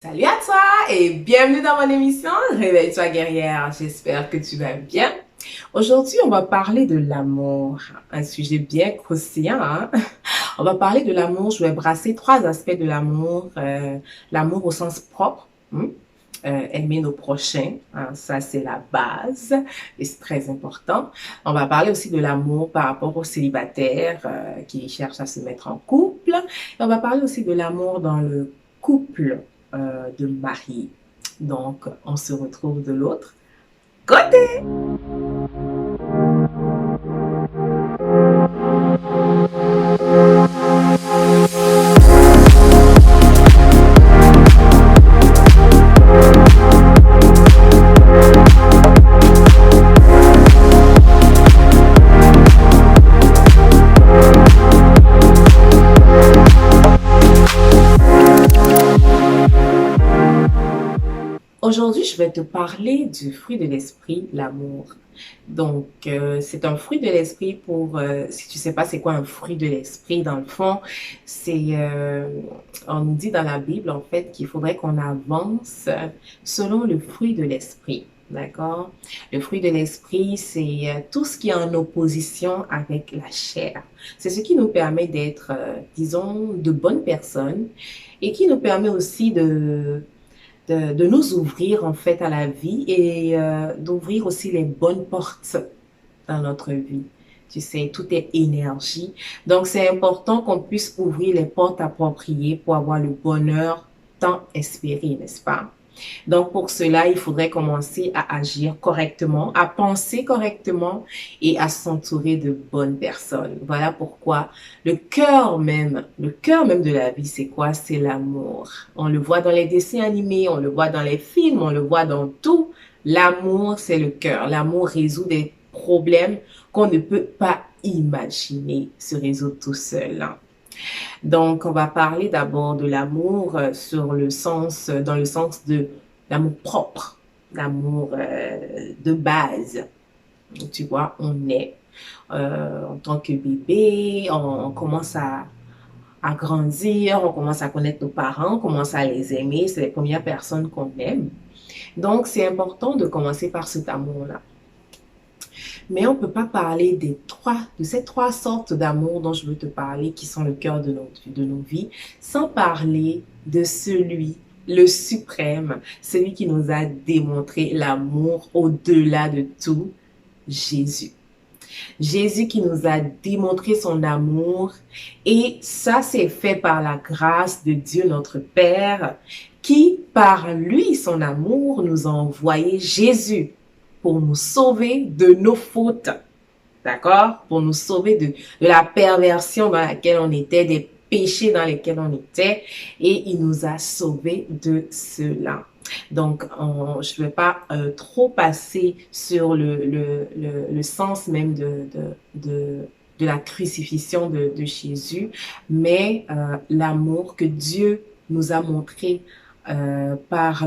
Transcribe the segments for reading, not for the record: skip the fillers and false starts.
Salut à toi et bienvenue dans mon émission Réveille-toi guerrière. J'espère que tu vas bien. Aujourd'hui, on va parler de l'amour, un sujet bien croustillant, hein? On va parler de l'amour. Je vais brasser trois aspects de l'amour. L'amour au sens propre, aimer nos prochains, hein, ça c'est la base et c'est très important. On va parler aussi de l'amour par rapport aux célibataires qui cherchent à se mettre en couple. Et on va parler aussi de l'amour dans le couple de mariés. Donc, on se retrouve de l'autre côté. Aujourd'hui, je vais te parler du fruit de l'esprit, l'amour. Donc, c'est un fruit de l'esprit pour, si tu sais pas c'est quoi un fruit de l'esprit, dans le fond, on nous dit dans la Bible, en fait, qu'il faudrait qu'on avance selon le fruit de l'esprit. D'accord? Le fruit de l'esprit, c'est tout ce qui est en opposition avec la chair. C'est ce qui nous permet d'être, disons, de bonnes personnes et qui nous permet aussi de nous ouvrir en fait à la vie et d'ouvrir aussi les bonnes portes dans notre vie. Tu sais, tout est énergie. Donc, c'est important qu'on puisse ouvrir les portes appropriées pour avoir le bonheur tant espéré, n'est-ce pas? Donc, pour cela, il faudrait commencer à agir correctement, à penser correctement et à s'entourer de bonnes personnes. Voilà pourquoi le cœur même de la vie, c'est quoi? C'est l'amour. On le voit dans les dessins animés, on le voit dans les films, on le voit dans tout. L'amour, c'est le cœur. L'amour résout des problèmes qu'on ne peut pas imaginer se résoudre tout seul. Donc, on va parler d'abord de l'amour dans le sens de l'amour propre, l'amour de base. Tu vois, on est en tant que bébé, on commence à grandir, on commence à connaître nos parents, on commence à les aimer, c'est les premières personnes qu'on aime. Donc, c'est important de commencer par cet amour-là. Mais on ne peut pas parler de ces trois sortes d'amour dont je veux te parler, qui sont le cœur de nos vies, sans parler de celui, le suprême, celui qui nous a démontré l'amour au-delà de tout, Jésus. Jésus qui nous a démontré son amour et ça c'est fait par la grâce de Dieu notre Père qui par lui son amour nous a envoyé Jésus pour nous sauver de nos fautes, d'accord? Pour nous sauver de la perversion dans laquelle on était, des péchés dans lesquels on était, et il nous a sauvés de cela. Donc, je ne vais pas trop passer sur le sens même de la crucifixion de Jésus, mais l'amour que Dieu nous a montré par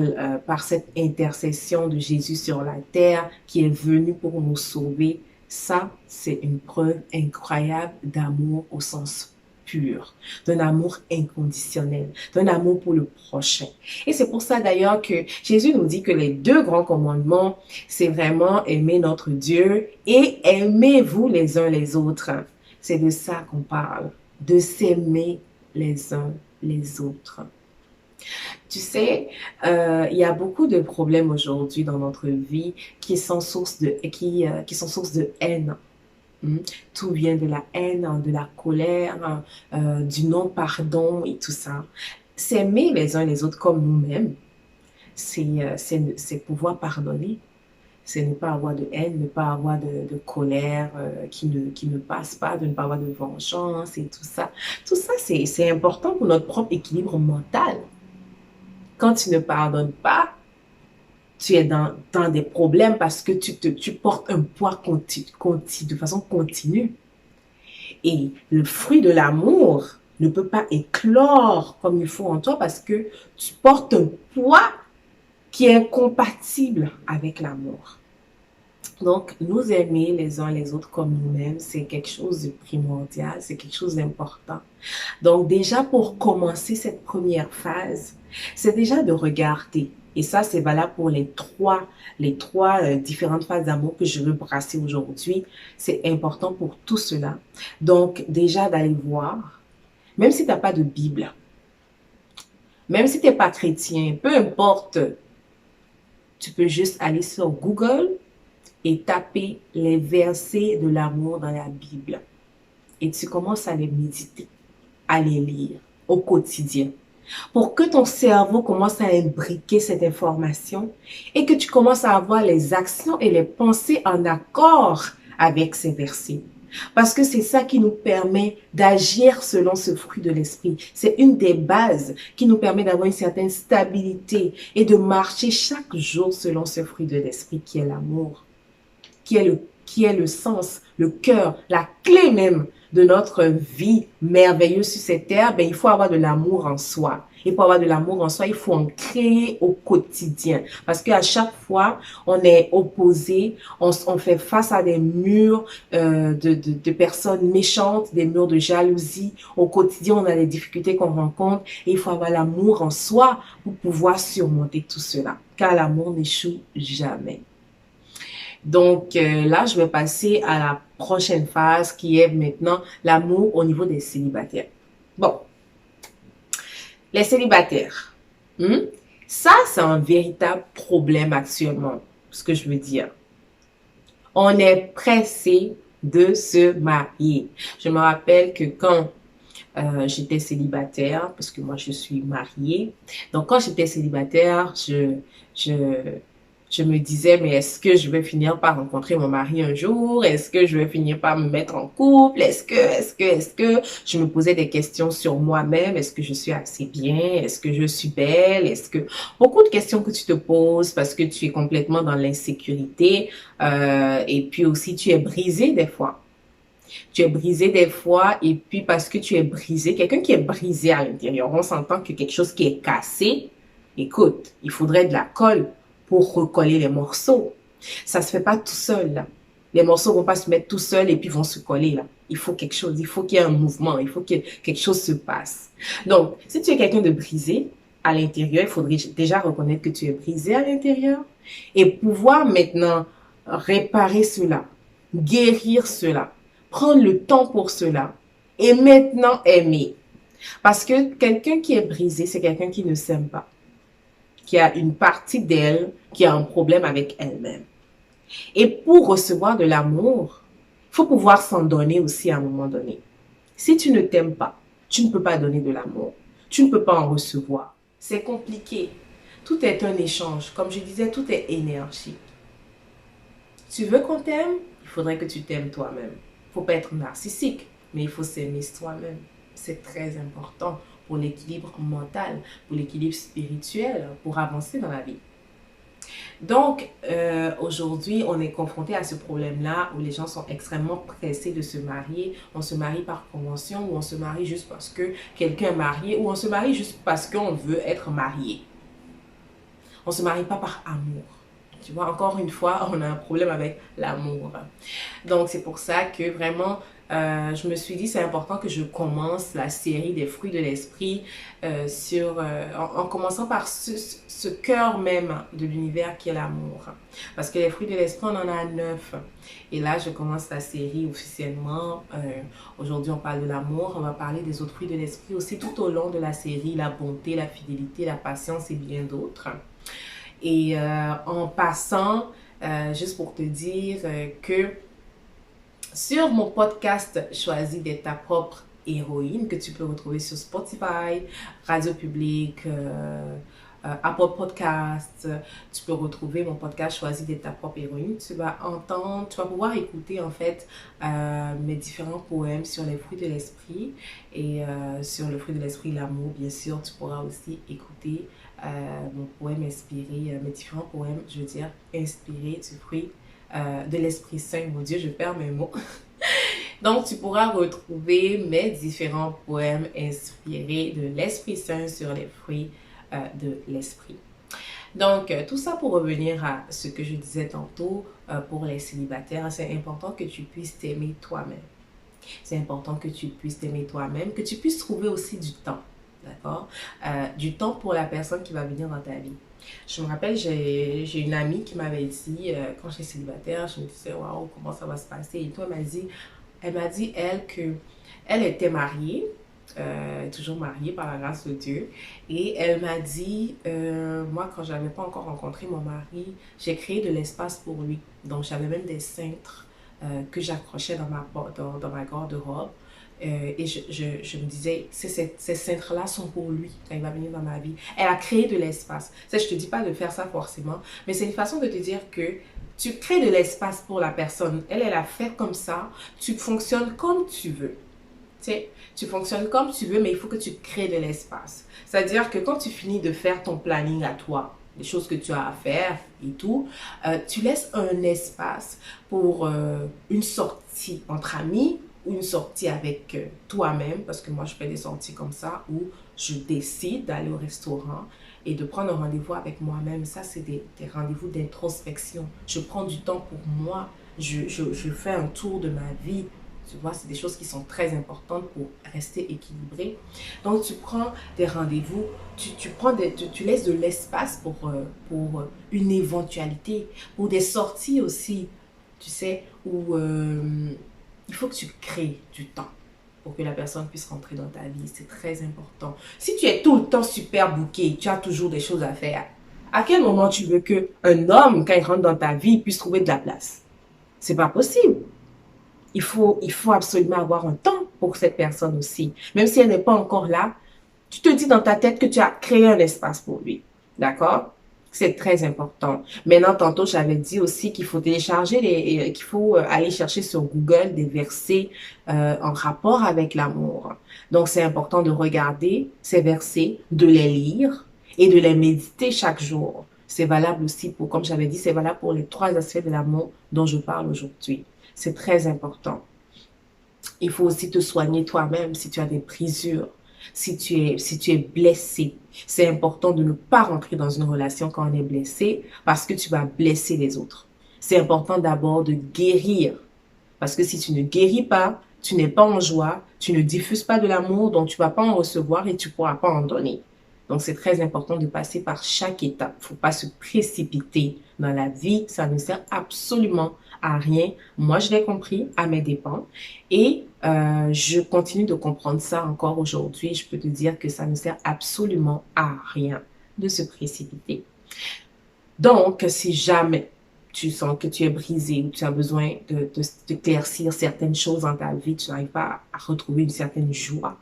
cette intercession de Jésus sur la terre qui est venu pour nous sauver, ça, c'est une preuve incroyable d'amour au sens pur, d'un amour inconditionnel, d'un amour pour le prochain. Et c'est pour ça d'ailleurs que Jésus nous dit que les deux grands commandements, c'est vraiment aimer notre Dieu et aimez-vous les uns les autres. C'est de ça qu'on parle, de s'aimer les uns les autres. Tu sais, il y a beaucoup de problèmes aujourd'hui dans notre vie qui sont qui sont source de haine. Tout vient de la haine, de la colère, du non-pardon et tout ça. S'aimer les uns les autres comme nous-mêmes, c'est pouvoir pardonner. C'est ne pas avoir de haine, ne pas avoir de colère qui ne passe pas, de ne pas avoir de vengeance et tout ça. Tout ça, c'est important pour notre propre équilibre mental. Quand tu ne pardonnes pas, tu es dans des problèmes parce que tu portes un poids de façon continue. Et le fruit de l'amour ne peut pas éclore comme il faut en toi parce que tu portes un poids qui est incompatible avec l'amour. Donc, nous aimer les uns les autres comme nous-mêmes, c'est quelque chose de primordial, c'est quelque chose d'important. Donc, déjà, pour commencer cette première phase, c'est déjà de regarder. Et ça, c'est valable pour les trois différentes phases d'amour que je veux brasser aujourd'hui. C'est important pour tout cela. Donc, déjà, d'aller voir, même si tu n'as pas de Bible, même si tu n'es pas chrétien, peu importe, tu peux juste aller sur Google et taper les versets de l'amour dans la Bible. Et tu commences à les méditer, à les lire au quotidien. Pour que ton cerveau commence à imbriquer cette information et que tu commences à avoir les actions et les pensées en accord avec ces versets. Parce que c'est ça qui nous permet d'agir selon ce fruit de l'esprit. C'est une des bases qui nous permet d'avoir une certaine stabilité et de marcher chaque jour selon ce fruit de l'esprit qui est l'amour, qui est le sens, le cœur, la clé même de notre vie merveilleuse sur cette terre. Ben, il faut avoir de l'amour en soi. Et pour avoir de l'amour en soi, il faut en créer au quotidien. Parce qu'à chaque fois, on est opposé, on fait face à des murs de personnes méchantes, des murs de jalousie. Au quotidien, on a des difficultés qu'on rencontre et il faut avoir l'amour en soi pour pouvoir surmonter tout cela. Car l'amour n'échoue jamais. Donc là, je vais passer à la prochaine phase qui est maintenant l'amour au niveau des célibataires. Bon, les célibataires, ça, c'est un véritable problème actuellement, ce que je veux dire. On est pressé de se marier. Je me rappelle que quand j'étais célibataire, parce que moi, je suis mariée. Donc, quand j'étais célibataire, je me disais, mais est-ce que je vais finir par rencontrer mon mari un jour? Est-ce que je vais finir par me mettre en couple? Est-ce que je me posais des questions sur moi-même? Est-ce que je suis assez bien? Est-ce que je suis belle? Beaucoup de questions que tu te poses parce que tu es complètement dans l'insécurité, et puis aussi tu es brisé des fois. Tu es brisé des fois et puis parce que tu es brisé, quelqu'un qui est brisé à l'intérieur, on s'entend que quelque chose qui est cassé, écoute, il faudrait de la colle pour recoller les morceaux. Ça se fait pas tout seul, là. Les morceaux vont pas se mettre tout seuls et puis vont se coller, là. Il faut quelque chose, il faut qu'il y ait un mouvement, il faut que quelque chose se passe. Donc, si tu es quelqu'un de brisé à l'intérieur, il faudrait déjà reconnaître que tu es brisé à l'intérieur et pouvoir maintenant réparer cela, guérir cela, prendre le temps pour cela et maintenant aimer. Parce que quelqu'un qui est brisé, c'est quelqu'un qui ne s'aime pas, qui a une partie d'elle qui a un problème avec elle-même. Et pour recevoir de l'amour, il faut pouvoir s'en donner aussi à un moment donné. Si tu ne t'aimes pas, tu ne peux pas donner de l'amour. Tu ne peux pas en recevoir. C'est compliqué. Tout est un échange. Comme je disais, tout est énergie. Tu veux qu'on t'aime? Il faudrait que tu t'aimes toi-même. Il ne faut pas être narcissique, mais il faut s'aimer soi-même. C'est très important pour l'équilibre mental, pour l'équilibre spirituel, pour avancer dans la vie. Donc, aujourd'hui, on est confronté à ce problème-là où les gens sont extrêmement pressés de se marier. On se marie par convention ou on se marie juste parce que quelqu'un est marié ou on se marie juste parce qu'on veut être marié. On ne se marie pas par amour. Tu vois, encore une fois, on a un problème avec l'amour. Donc, c'est pour ça que vraiment, je me suis dit, c'est important que je commence la série des fruits de l'esprit en commençant par ce cœur même de l'univers qui est l'amour. Parce que les fruits de l'esprit, on en a 9. Et là, je commence la série officiellement. Aujourd'hui, on parle de l'amour. On va parler des autres fruits de l'esprit aussi tout au long de la série, la bonté, la fidélité, la patience et bien d'autres. Et en passant, juste pour te dire que sur mon podcast Choisis d'être ta propre héroïne, que tu peux retrouver sur Spotify, Radio Public, Apple Podcast, tu peux retrouver mon podcast Choisis d'être ta propre héroïne. Tu vas pouvoir écouter en fait mes différents poèmes sur les fruits de l'esprit et sur le fruit de l'esprit, l'amour, bien sûr. Tu pourras aussi écouter mon poème inspiré, mes différents poèmes, je veux dire, inspirés du fruit de l'Esprit Saint. Mon Dieu, je perds mes mots. Donc, tu pourras retrouver mes différents poèmes inspirés de l'Esprit Saint sur les fruits de l'Esprit. Donc, tout ça pour revenir à ce que je disais tantôt, pour les célibataires, c'est important que tu puisses t'aimer toi-même. C'est important que tu puisses t'aimer toi-même, que tu puisses trouver aussi du temps, d'accord? Du temps pour la personne qui va venir dans ta vie. Je me rappelle, j'ai une amie qui m'avait dit, quand j'étais célibataire, je me disais, waouh, comment ça va se passer? Et toi, elle m'a dit, elle, que elle était mariée, toujours mariée par la grâce de Dieu. Et elle m'a dit, moi, quand je n'avais pas encore rencontré mon mari, j'ai créé de l'espace pour lui. Donc, j'avais même des cintres que j'accrochais dans ma garde-robe. Et je me disais, ces cintres-là sont pour lui quand il va venir dans ma vie. Elle a créé de l'espace. Je ne te dis pas de faire ça forcément, mais c'est une façon de te dire que tu crées de l'espace pour la personne. Elle a fait comme ça. Tu fonctionnes comme tu veux. Tu sais, tu fonctionnes comme tu veux, mais il faut que tu crées de l'espace. C'est-à-dire que quand tu finis de faire ton planning à toi, les choses que tu as à faire et tout, tu laisses un espace pour une sortie entre amis ou une sortie avec toi-même, parce que moi je fais des sorties comme ça où je décide d'aller au restaurant et de prendre un rendez-vous avec moi-même. Ça, c'est des rendez-vous d'introspection. Je prends du temps pour moi, je fais un tour de ma vie. Tu vois, c'est des choses qui sont très importantes pour rester équilibré. Donc, tu prends des rendez-vous, tu laisses de l'espace pour une éventualité, pour des sorties aussi, tu sais, où il faut que tu crées du temps pour que la personne puisse rentrer dans ta vie. C'est très important. Si tu es tout le temps super booké, tu as toujours des choses à faire, à quel moment tu veux qu'un homme, quand il rentre dans ta vie, puisse trouver de la place? C'est pas possible. Il faut absolument avoir un temps pour cette personne aussi. Même si elle n'est pas encore là, tu te dis dans ta tête que tu as créé un espace pour lui. D'accord? C'est très important. Maintenant, tantôt, j'avais dit aussi qu'il faut qu'il faut aller chercher sur Google des versets en rapport avec l'amour. Donc, c'est important de regarder ces versets, de les lire et de les méditer chaque jour. C'est valable aussi pour, comme j'avais dit, c'est valable pour les 3 aspects de l'amour dont je parle aujourd'hui. C'est très important. Il faut aussi te soigner toi-même si tu as des brisures, si tu es blessé. C'est important de ne pas rentrer dans une relation quand on est blessé parce que tu vas blesser les autres. C'est important d'abord de guérir parce que si tu ne guéris pas, tu n'es pas en joie, tu ne diffuses pas de l'amour, donc tu vas pas en recevoir et tu pourras pas en donner. Donc, c'est très important de passer par chaque étape. Il ne faut pas se précipiter dans la vie. Ça ne sert absolument à rien. Moi, je l'ai compris à mes dépens. Et je continue de comprendre ça encore aujourd'hui. Je peux te dire que ça ne sert absolument à rien de se précipiter. Donc, si jamais tu sens que tu es brisé ou tu as besoin d'éclaircir certaines choses dans ta vie, tu n'arrives pas à retrouver une certaine joie,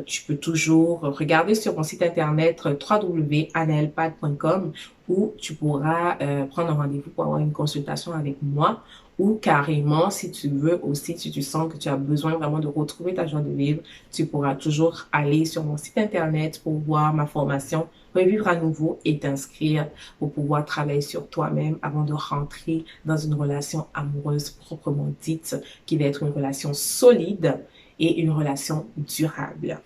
tu peux toujours regarder sur mon site internet www.anaelpad.com où tu pourras prendre un rendez-vous pour avoir une consultation avec moi ou carrément, si tu veux aussi, si tu sens que tu as besoin vraiment de retrouver ta joie de vivre, tu pourras toujours aller sur mon site internet pour voir ma formation Revivre à nouveau et t'inscrire pour pouvoir travailler sur toi-même avant de rentrer dans une relation amoureuse proprement dite qui va être une relation solide et une relation durable.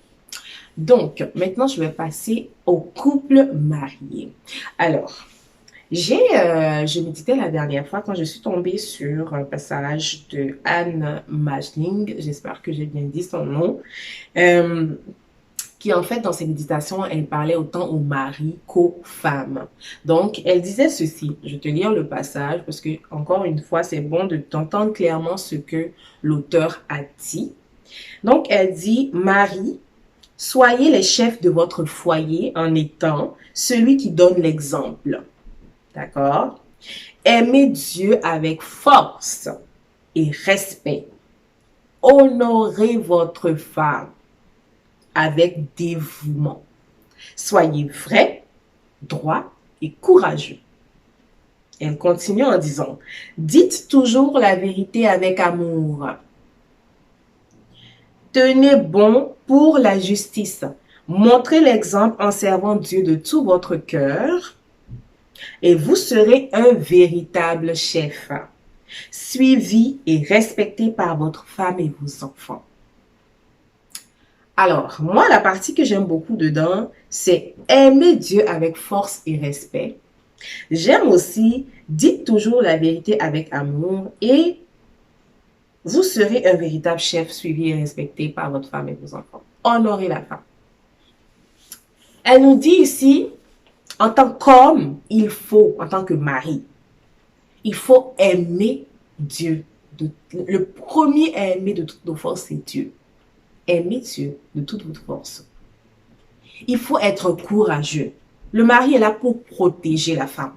Donc, maintenant, je vais passer au couple marié. Alors, je méditais la dernière fois quand je suis tombée sur un passage de Anne Majling, j'espère que j'ai bien dit son nom, qui en fait, dans ses méditations, elle parlait autant aux maris qu'aux femmes. Donc, elle disait ceci, je vais te lire le passage parce que, encore une fois, c'est bon de t'entendre clairement ce que l'auteur a dit. Donc, elle dit, Marie, soyez les chefs de votre foyer en étant celui qui donne l'exemple. D'accord? Aimez Dieu avec force et respect. Honorez votre femme avec dévouement. Soyez vrai, droit et courageux. Elle continue en disant, dites toujours la vérité avec amour. Tenez bon pour la justice. Montrez l'exemple en servant Dieu de tout votre cœur et vous serez un véritable chef, suivi et respecté par votre femme et vos enfants. Alors, moi, la partie que j'aime beaucoup dedans, c'est aimer Dieu avec force et respect. J'aime aussi, dites toujours la vérité avec amour et vous serez un véritable chef suivi et respecté par votre femme et vos enfants. Honorez la femme. Elle nous dit ici, en tant qu'homme, en tant que mari, il faut aimer Dieu. Le premier à aimer de toutes nos forces, c'est Dieu. Aimez Dieu de toute votre force. Il faut être courageux. Le mari est là pour protéger la femme,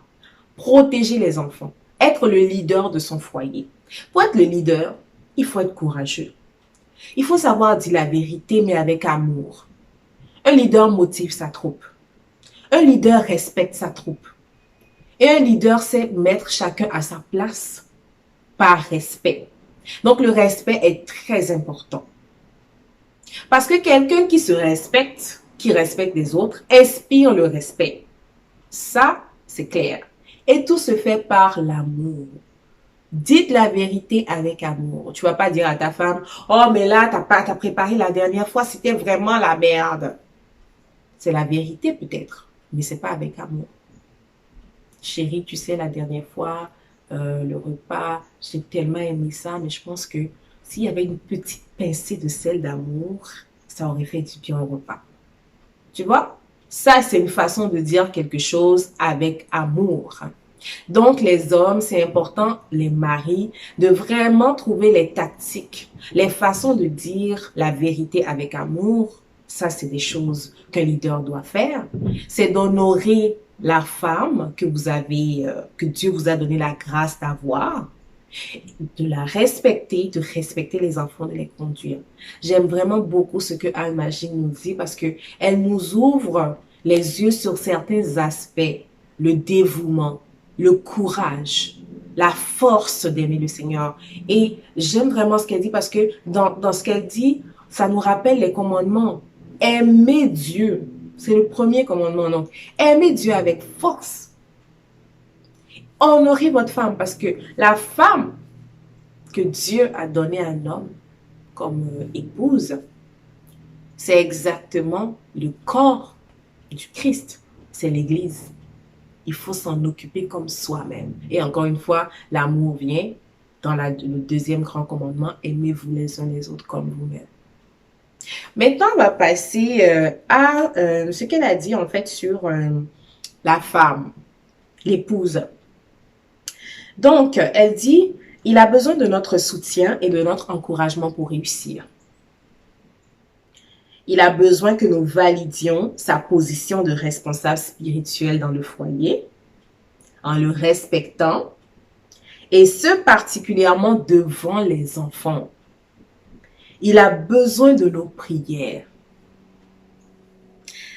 protéger les enfants, être le leader de son foyer. Pour être le leader, il faut être courageux. Il faut savoir dire la vérité, mais avec amour. Un leader motive sa troupe. Un leader respecte sa troupe. Et un leader sait mettre chacun à sa place par respect. Donc, le respect est très important. Parce que quelqu'un qui se respecte, qui respecte les autres, inspire le respect. Ça, c'est clair. Et tout se fait par l'amour. Dites la vérité avec amour. Tu vas pas dire à ta femme, oh, mais là, t'as préparé la dernière fois, c'était vraiment la merde. C'est la vérité peut-être, mais c'est pas avec amour. Chérie, tu sais, la dernière fois, le repas, j'ai tellement aimé ça, mais je pense que s'il y avait une petite pincée de sel d'amour, ça aurait fait du bien au repas. Tu vois? Ça, c'est une façon de dire quelque chose avec amour. Donc, les hommes, c'est important, les maris, de vraiment trouver les tactiques, les façons de dire la vérité avec amour. Ça, c'est des choses qu'un leader doit faire. C'est d'honorer la femme que Dieu vous a donné la grâce d'avoir, de la respecter, de respecter les enfants, de les conduire. J'aime vraiment beaucoup ce que Al-Majid nous dit parce que elle nous ouvre les yeux sur certains aspects, le dévouement, le courage, la force d'aimer le Seigneur. Et j'aime vraiment ce qu'elle dit parce que dans ce qu'elle dit, ça nous rappelle les commandements. Aimer Dieu, c'est le premier commandement. Donc, aimer Dieu avec force. Honorez votre femme parce que la femme que Dieu a donnée à un homme comme épouse, c'est exactement le corps du Christ. C'est l'Église. Il faut s'en occuper comme soi-même. Et encore une fois, l'amour vient dans le deuxième grand commandement, aimez-vous les uns les autres comme vous-même. Maintenant, on va passer à ce qu'elle a dit en fait sur la femme, l'épouse. Donc, elle dit, il a besoin de notre soutien et de notre encouragement pour réussir. Il a besoin que nous validions sa position de responsable spirituel dans le foyer, en le respectant, et ce particulièrement devant les enfants. Il a besoin de nos prières.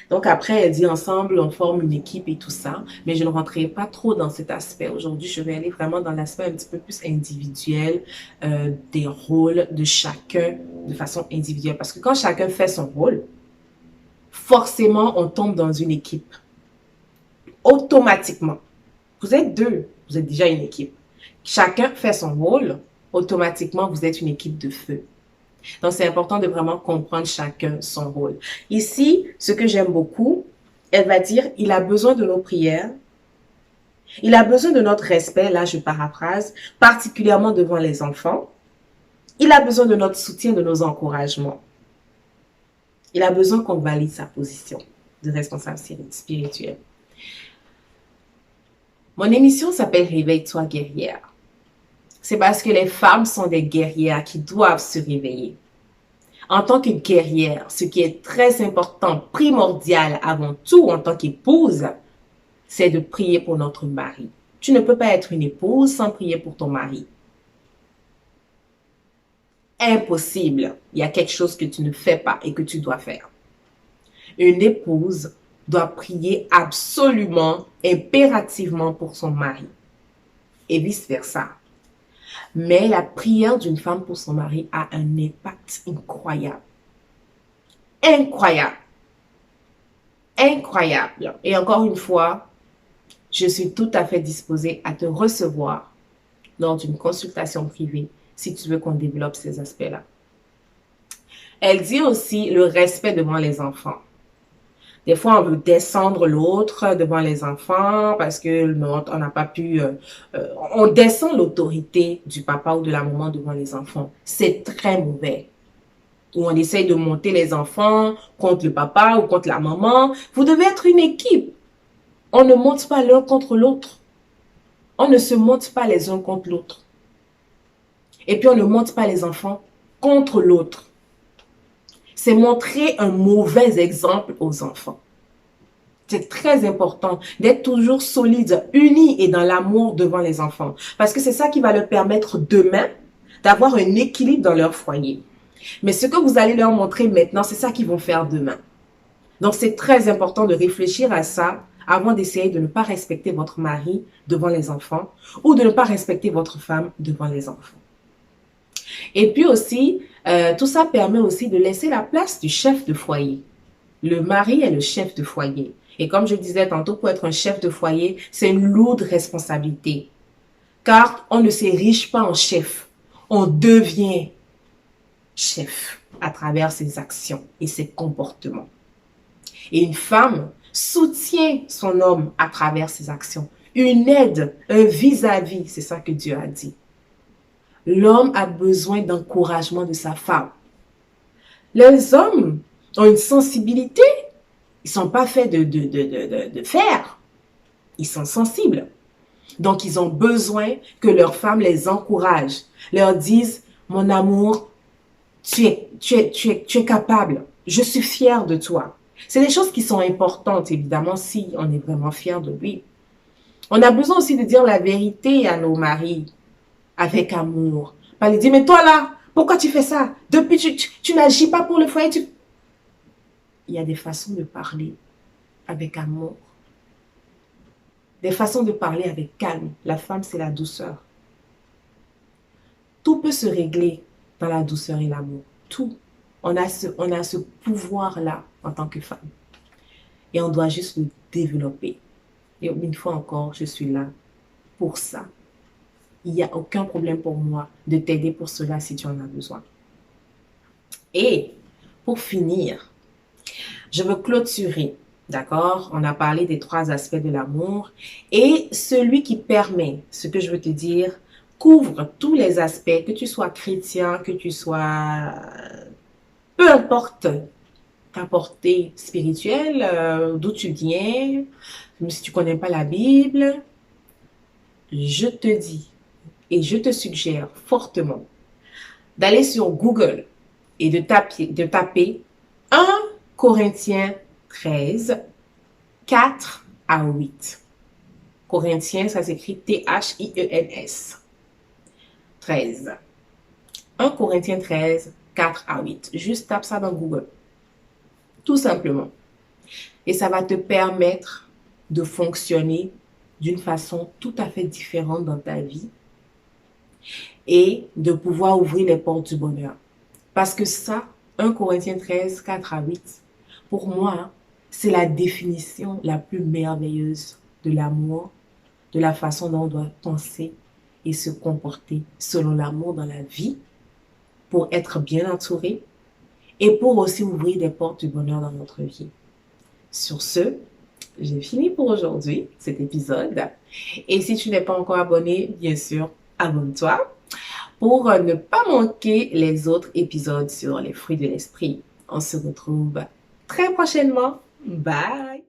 Donc après, elle dit ensemble, on forme une équipe et tout ça, mais je ne rentrerai pas trop dans cet aspect. Aujourd'hui, je vais aller vraiment dans l'aspect un petit peu plus individuel des rôles de chacun de façon individuelle. Parce que quand chacun fait son rôle, forcément, on tombe dans une équipe. Automatiquement. Vous êtes deux, vous êtes déjà une équipe. Chacun fait son rôle, automatiquement, vous êtes une équipe de feu. Donc, c'est important de vraiment comprendre chacun son rôle. Ici, ce que j'aime beaucoup, elle va dire, il a besoin de nos prières. Il a besoin de notre respect, là je paraphrase, particulièrement devant les enfants. Il a besoin de notre soutien, de nos encouragements. Il a besoin qu'on valide sa position de responsable spirituel. Mon émission s'appelle Réveille-toi guerrière. C'est parce que les femmes sont des guerrières qui doivent se réveiller. En tant que guerrière, ce qui est très important, primordial avant tout en tant qu'épouse, c'est de prier pour notre mari. Tu ne peux pas être une épouse sans prier pour ton mari. Impossible. Il y a quelque chose que tu ne fais pas et que tu dois faire. Une épouse doit prier absolument, impérativement pour son mari. Et vice-versa. Mais la prière d'une femme pour son mari a un impact incroyable. Incroyable. Incroyable. Et encore une fois, je suis tout à fait disposée à te recevoir lors d'une consultation privée si tu veux qu'on développe ces aspects-là. Elle dit aussi le respect devant les enfants. Des fois, on veut descendre l'autre devant les enfants parce que on n'a pas pu... on descend l'autorité du papa ou de la maman devant les enfants. C'est très mauvais. Ou on essaye de monter les enfants contre le papa ou contre la maman. Vous devez être une équipe. On ne monte pas l'un contre l'autre. On ne se monte pas les uns contre l'autre. Et puis, on ne monte pas les enfants contre l'autre. C'est montrer un mauvais exemple aux enfants. C'est très important d'être toujours solide, uni et dans l'amour devant les enfants. Parce que c'est ça qui va leur permettre demain d'avoir un équilibre dans leur foyer. Mais ce que vous allez leur montrer maintenant, c'est ça qu'ils vont faire demain. Donc, c'est très important de réfléchir à ça avant d'essayer de ne pas respecter votre mari devant les enfants ou de ne pas respecter votre femme devant les enfants. Et puis aussi, tout ça permet aussi de laisser la place du chef de foyer. Le mari est le chef de foyer. Et comme je disais tantôt, pour être un chef de foyer, c'est une lourde responsabilité. Car on ne s'érige pas en chef. On devient chef à travers ses actions et ses comportements. Et une femme soutient son homme à travers ses actions. Une aide, un vis-à-vis, c'est ça que Dieu a dit. L'homme a besoin d'encouragement de sa femme. Les hommes ont une sensibilité. Ils sont pas faits de fer. Ils sont sensibles. Donc, ils ont besoin que leur femme les encourage, leur dise, mon amour, tu es capable. Je suis fière de toi. C'est des choses qui sont importantes, évidemment, si on est vraiment fier de lui. On a besoin aussi de dire la vérité à nos maris avec amour. Pas lui dire, mais toi là, pourquoi tu fais ça? Depuis, tu n'agis pas pour le foyer. Il y a des façons de parler avec amour. Des façons de parler avec calme. La femme, c'est la douceur. Tout peut se régler dans la douceur et l'amour. Tout. On a ce pouvoir-là en tant que femme. Et on doit juste le développer. Et une fois encore, je suis là pour ça. Il n'y a aucun problème pour moi de t'aider pour cela si tu en as besoin. Et pour finir, je veux clôturer, d'accord? On a parlé des 3 aspects de l'amour et celui qui permet, ce que je veux te dire, couvre tous les aspects, que tu sois chrétien, que tu sois, peu importe ta portée spirituelle, d'où tu viens, même si tu connais pas la Bible, je te dis et je te suggère fortement d'aller sur Google et de taper 1 Corinthiens 13, 4 à 8. Corinthiens, ça s'écrit T-H-I-E-N-S. 13. 1 Corinthiens 13, 4 à 8. Juste tape ça dans Google. Tout simplement. Et ça va te permettre de fonctionner d'une façon tout à fait différente dans ta vie et de pouvoir ouvrir les portes du bonheur. Parce que ça, 1 Corinthiens 13, 4 à 8, pour moi, c'est la définition la plus merveilleuse de l'amour, de la façon dont on doit penser et se comporter selon l'amour dans la vie, pour être bien entouré et pour aussi ouvrir des portes du bonheur dans notre vie. Sur ce, j'ai fini pour aujourd'hui, cet épisode. Et si tu n'es pas encore abonné, bien sûr, abonne-toi pour ne pas manquer les autres épisodes sur les fruits de l'esprit. On se retrouve très prochainement. Bye!